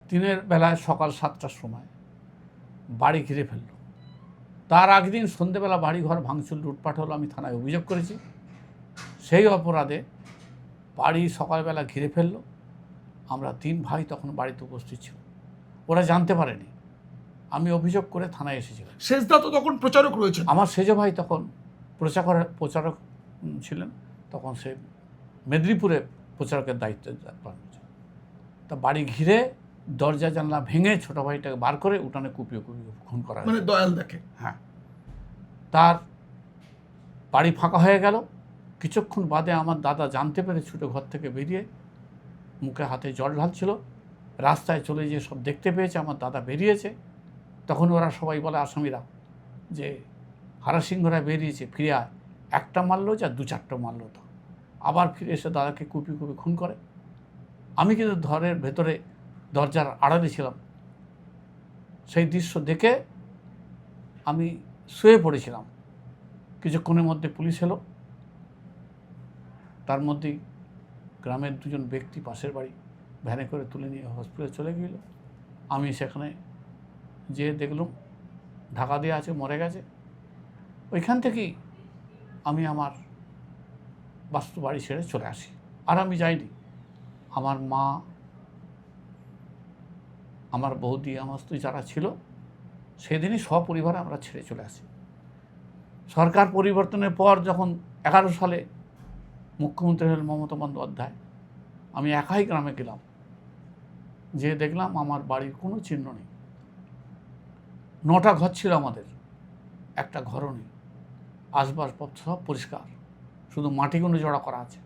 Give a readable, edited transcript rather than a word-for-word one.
দিনের বেলায় সকাল 7টার সময় বাড়ি ঘিরে ফেলল। তার আগদিন সন্ধেবেলা বাড়িঘর ভাঙচুর লুটপাট হলো, আমি থানায় অভিযোগ করেছি। সেই অপরাধে বাড়ি সকালবেলা ঘিরে ফেললো। আমরা 3 ভাই তখন বাড়িতে উপস্থিত ছিল, ওরা জানতে পারেনি। আমি অভিযোগ করে থানায় এসেছিলাম। শেষদা তো তখন প্রচারক রয়েছেন। আমার সেজ ভাই তখন প্রচারক ছিলেন, তখন সে মেদিনীপুরে প্রচারকের দায়িত্বে পালন করছে। তা বাড়ি ঘিরে দরজা জানলা ভেঙে ছোটো ভাইটাকে বার করে উঠানে কুপিয়ে খুন করা মানে হয়েছে। দয়াল দেখে। হ্যাঁ, তার বাড়ি ফাঁকা হয়ে গেল। কিছুক্ষণ বাদে আমার দাদা জানতে পেরে ছুটে ঘর থেকে বেরিয়ে মুখে হাতে জল ঢালছিল, রাস্তায় চলে যেয়ে সব দেখতে পেয়েছে আমার দাদা বেরিয়েছে। তখন ওরা সবাই বলে, আসামিরা, যে হারাসিংহরা বেরিয়েছে, ফিরে আয়। একটা মারলো যা, 2-4টা মারলো তা। আবার ফিরে এসে দাদাকে কুপি খুন করে। আমি কিন্তু ঘরের ভেতরে দরজার আড়ালে ছিলাম। সেই দৃশ্য দেখে আমি শুয়ে পড়েছিলাম। কিছুক্ষণের মধ্যে পুলিশ এলো। তার মধ্যেই গ্রামের 2জন ব্যক্তি পাশের বাড়ি ভ্যানে করে তুলে নিয়ে হসপিটালে চলে গেল। আমি সেখানে যেয়ে দেখলাম ঢাকা দিয়ে আছে, মরে গেছে। ওইখান থেকেই আমি আমার বাস্তু বাড়ি ছেড়ে চলে আসি। আর আমি যাইনি। আমার মা, আমার বৌদি, আমার স্ত্রী যারা ছিল, সেদিনই সপরিবারে আমরা ছেড়ে চলে আসি। সরকার পরিবর্তনের পর যখন 11 সালে মুখ্যমন্ত্রী হলেন মমতা বন্দ্যোপাধ্যায়, আমি একাই গ্রামে গেলাম, যে দেখলাম আমার বাড়ির কোনো চিহ্ন নেই। 9টা ঘর ছিল আমাদের, একটা ঘরও নেই। আসবাবপত্র সব পরিষ্কার, শুধু মাটিগুলো জড়া করা আছে।